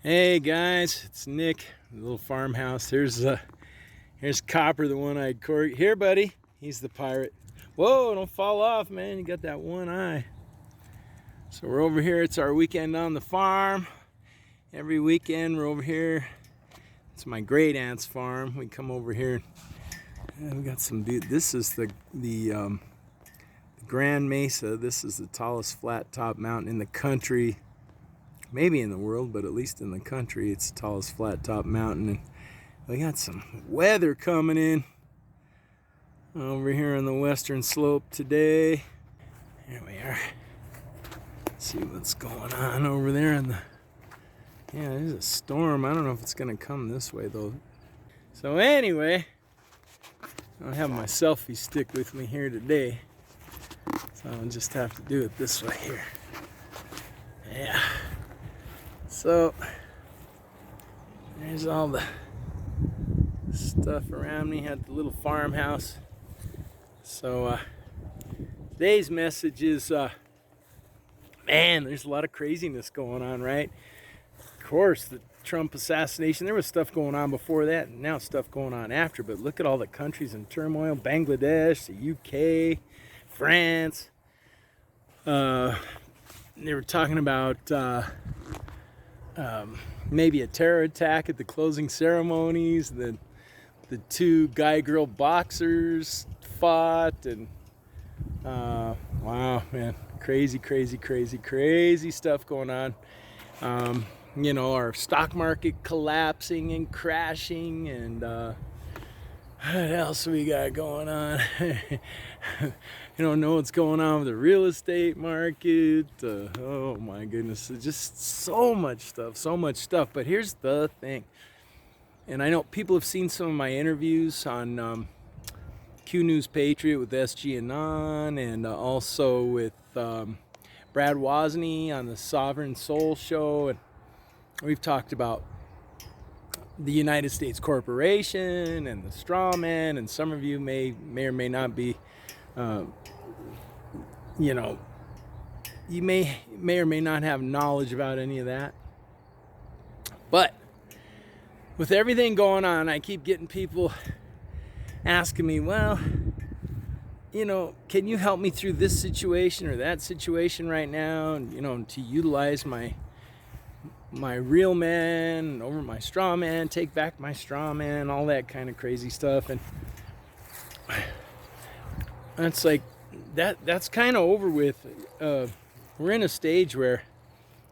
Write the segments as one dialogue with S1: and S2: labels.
S1: Hey guys, it's Nick, the little farmhouse. Here's Copper, the one-eyed corgi. Here, buddy. He's the pirate. Whoa, don't fall off, man. You got that one eye. So we're over here. It's our weekend on the farm. Every weekend we're over here. It's my great aunt's farm. We come over here and we got some this is the Grand Mesa. This is the tallest flat top mountain in the country. Maybe in the world, but at least in the country, it's the tallest flat top mountain. And we got some weather coming in over here on the western slope today. Here we are. Let's see what's going on over there in the... Yeah, there's a storm. I don't know if it's gonna come this way though. So anyway, I don't have my selfie stick with me here today, so I'll just have to do it this way here. Yeah. So there's all the stuff around me. Had the little farmhouse. So today's message is, man, there's a lot of craziness going on, right? Of course, the Trump assassination. There was stuff going on before that, and now stuff going on after. But look at all the countries in turmoil: Bangladesh, the UK, France. They were talking about maybe a terror attack at the closing ceremonies. The two guy-girl boxers fought, and wow, man, crazy stuff going on. You know, our stock market collapsing and crashing, and what else we got going on? You don't know what's going on with the real estate market. Oh my goodness, just so much stuff. But here's the thing, and I know people have seen some of my interviews on Q News Patriot with SG Anon, and also with Brad Wozny on the Sovereign Soul Show, and we've talked about the United States corporation and the straw man, and some of you may or may not be, you know, you may or may not have knowledge about any of that. But with everything going on, I keep getting people asking me, well, you know, can you help me through this situation or that situation right now, and you know, to utilize my real man over my straw man, take back my straw man, all that kind of crazy stuff. And it's like that's kind of over with. We're in a stage where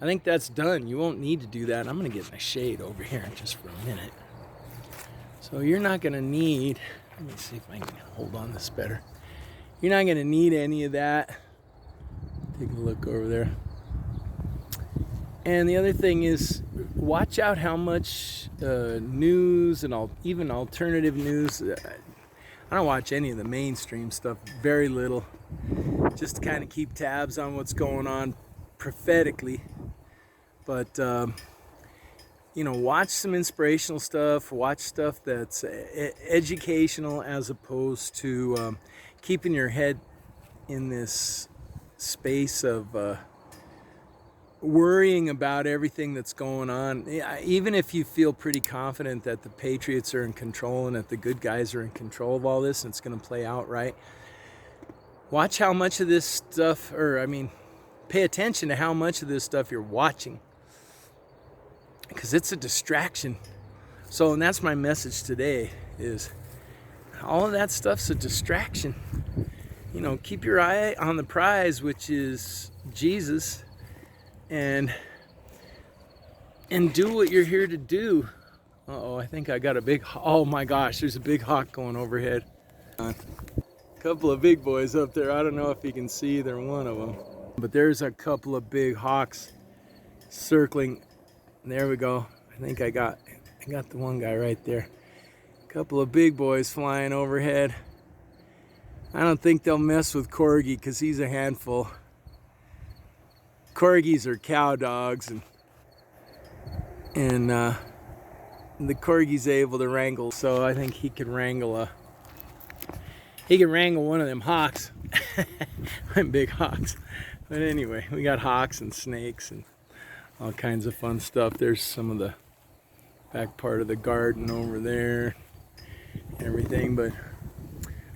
S1: I think that's done. You won't need to do that. I'm gonna get my shade over here just for a minute. So you're not gonna need, let me see if I can hold on this better. You're not gonna need any of that. Take a look over there. And the other thing is, watch out how much news and even alternative news. I don't watch any of the mainstream stuff, very little, just to kind of keep tabs on what's going on prophetically. But you know, watch some inspirational stuff, watch stuff that's educational, as opposed to keeping your head in this space of worrying about everything that's going on. Even if you feel pretty confident that the patriots are in control and that the good guys are in control of all this and it's going to play out right, watch how much of this stuff, or I mean, pay attention to how much of this stuff you're watching, because it's a distraction. So, and that's my message today, is all of that stuff's a distraction. You know, keep your eye on the prize, which is Jesus, and do what you're here to do. I think I got a big, oh my gosh, there's a big hawk going overhead. A couple of big boys up there. I don't know if you can see either one of them, but there's a couple of big hawks circling. There we go. I think I got the one guy right there. A couple of big boys flying overhead. I don't think they'll mess with Corgi because he's a handful. Corgis are cow dogs, and the Corgi's able to wrangle, so I think he can wrangle one of them hawks. Big hawks. But anyway, we got hawks and snakes and all kinds of fun stuff. There's some of the back part of the garden over there, everything. But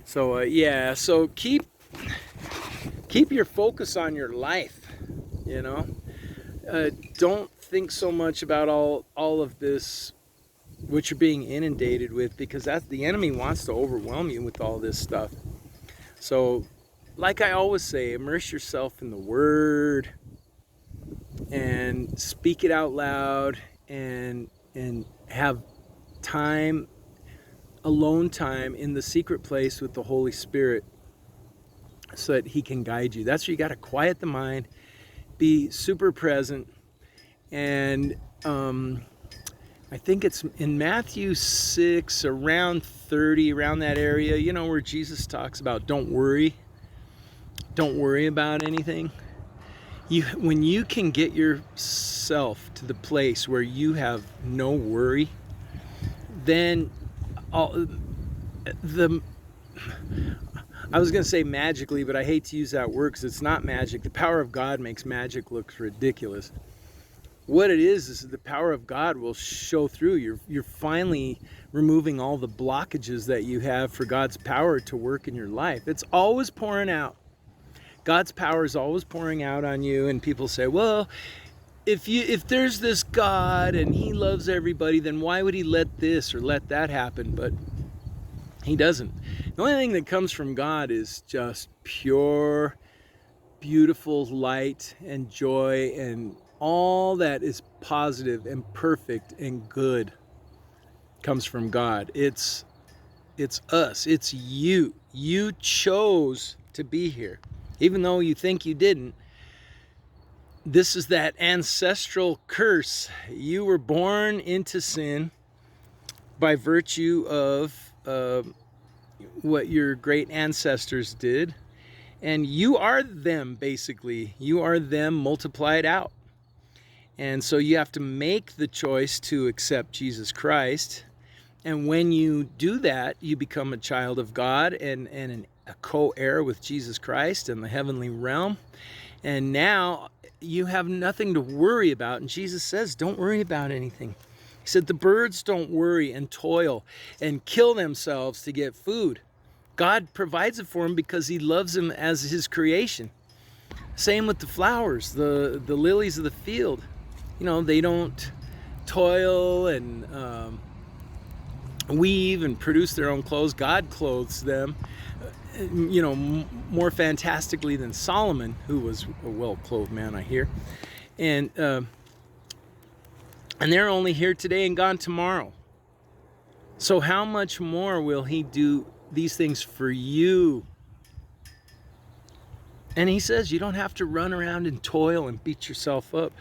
S1: so yeah, so keep your focus on your life, you know. Don't think so much about all of this, what you're being inundated with, because that's the enemy wants to overwhelm you with all this stuff. So like I always say, immerse yourself in the Word and speak it out loud, and have time, alone time in the secret place with the Holy Spirit, so that He can guide you. That's where you got to quiet the mind, be super present. And I think it's in Matthew 6, around 30, around that area, you know, where Jesus talks about don't worry about anything. When you can get yourself to the place where you have no worry, then I was going to say magically, but I hate to use that word because it's not magic. The power of God makes magic look ridiculous. What it is the power of God will show through. You're finally removing all the blockages that you have for God's power to work in your life. It's always pouring out. God's power is always pouring out on you, and people say, well, if there's this God and He loves everybody, then why would He let this or let that happen? But He doesn't. The only thing that comes from God is just pure, beautiful light and joy, and all that is positive and perfect and good comes from God. It's us. It's you. You chose to be here. Even though you think you didn't, this is that ancestral curse. You were born into sin by virtue of what your great ancestors did. And you are them, basically. You are them multiplied out. And so you have to make the choice to accept Jesus Christ. And when you do that, you become a child of God and a co-heir with Jesus Christ in the heavenly realm. And now you have nothing to worry about. And Jesus says, don't worry about anything. He said, the birds don't worry and toil and kill themselves to get food. God provides it for them because He loves them as His creation. Same with the flowers, the lilies of the field. You know, they don't toil and weave and produce their own clothes. God clothes them, you know, more fantastically than Solomon, who was a well-clothed man, I hear. And they're only here today and gone tomorrow. So how much more will He do these things for you? And He says you don't have to run around and toil and beat yourself up.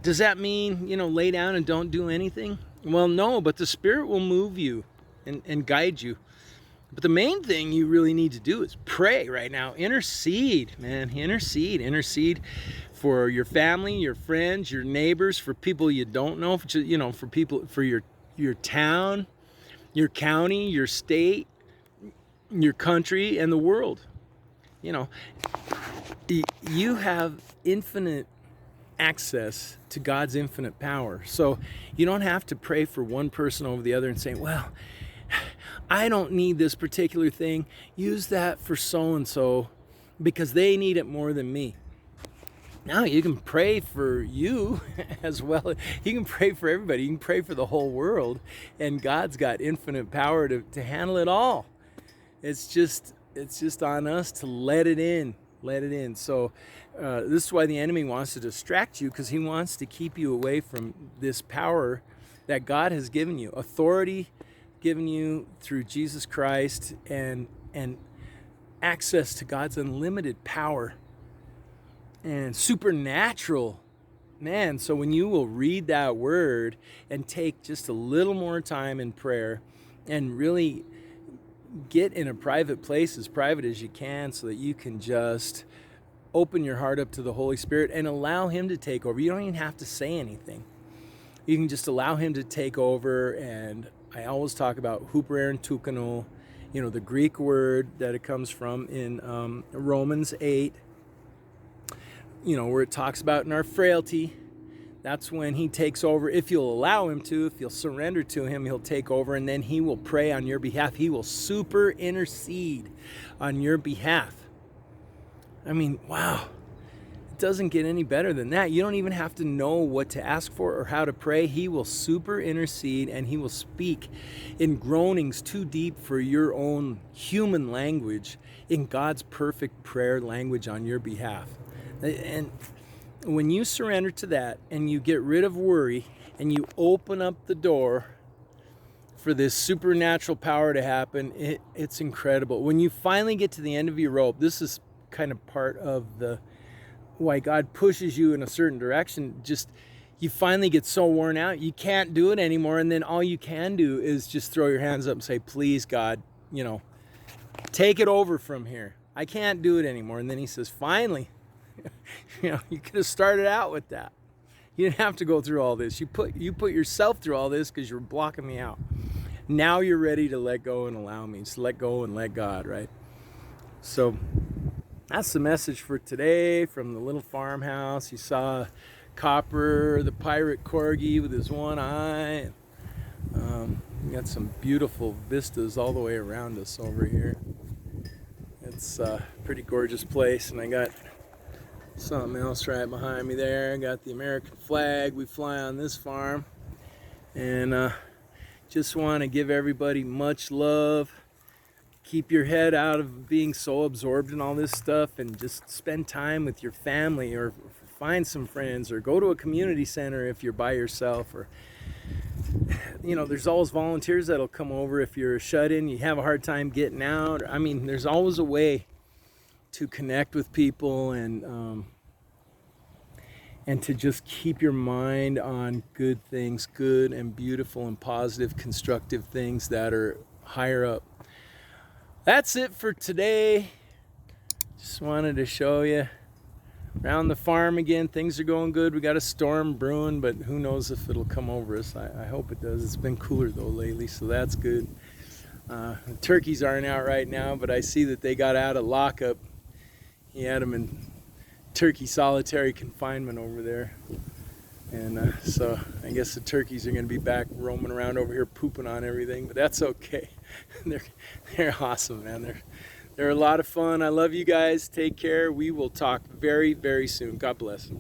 S1: Does that mean, you know, lay down and don't do anything? Well, no, but the Spirit will move you and guide you. But the main thing you really need to do is pray right now. Intercede, man. Intercede for your family, your friends, your neighbors, for people you don't know, you know, for people, for your town, your county, your state, your country, and the world. You know, you have infinite access to God's infinite power. So you don't have to pray for one person over the other and say, well, I don't need this particular thing. Use that for so-and-so because they need it more than me. Now you can pray for you as well. You can pray for everybody. You can pray for the whole world, and God's got infinite power to handle it all. It's just on us to let it in. So this is why the enemy wants to distract you, because he wants to keep you away from this power that God has given you, authority given you through Jesus Christ, and access to God's unlimited power and supernatural, man. So when you will read that word and take just a little more time in prayer and really get in a private place, as private as you can, so that you can just open your heart up to the Holy Spirit and allow Him to take over. You don't even have to say anything. You can just allow Him to take over. And I always talk about huper and tukano, you know, the Greek word that it comes from in Romans 8, you know, where it talks about in our frailty That's when he takes over. If you'll allow him to, if you'll surrender to him, he'll take over, and then he will pray on your behalf. He will super intercede on your behalf. I mean, wow. It doesn't get any better than that. You don't even have to know what to ask for or how to pray. He will super intercede, and he will speak in groanings too deep for your own human language in God's perfect prayer language on your behalf. And when you surrender to that and you get rid of worry and you open up the door for this supernatural power to happen, it's incredible. When you finally get to the end of your rope, this is kind of part of why God pushes you in a certain direction. Just, you finally get so worn out, you can't do it anymore. And then all you can do is just throw your hands up and say, please, God, take it over from here. I can't do it anymore. And then he says, finally. You could have started out with that. You didn't have to go through all this. You put yourself through all this because you're blocking me out. Now you're ready to let go and allow me. Just let go and let God, right? So that's the message for today from the little farmhouse. You saw Copper, the pirate corgi with his one eye. We got some beautiful vistas all the way around us over here. It's a pretty gorgeous place, and I got something else right behind me there. I got the American flag we fly on this farm, and just want to give everybody much love. Keep your head out of being so absorbed in all this stuff, and just spend time with your family, or find some friends, or go to a community center if you're by yourself, or there's always volunteers that'll come over if you're shut in, you have a hard time getting out. I mean, there's always a way to connect with people, and to just keep your mind on good things, good and beautiful and positive, constructive things that are higher up. That's it for today. Just wanted to show you around the farm again. Things are going good. We got a storm brewing, but who knows if it'll come over us. I hope it does. It's been cooler though lately, so that's good. The turkeys aren't out right now, but I see that they got out of lockup. He had them in turkey solitary confinement over there, and so I guess the turkeys are going to be back roaming around over here pooping on everything, but that's okay. They're awesome, man. They're a lot of fun. I love you guys. Take care. We will talk very, very soon. God bless.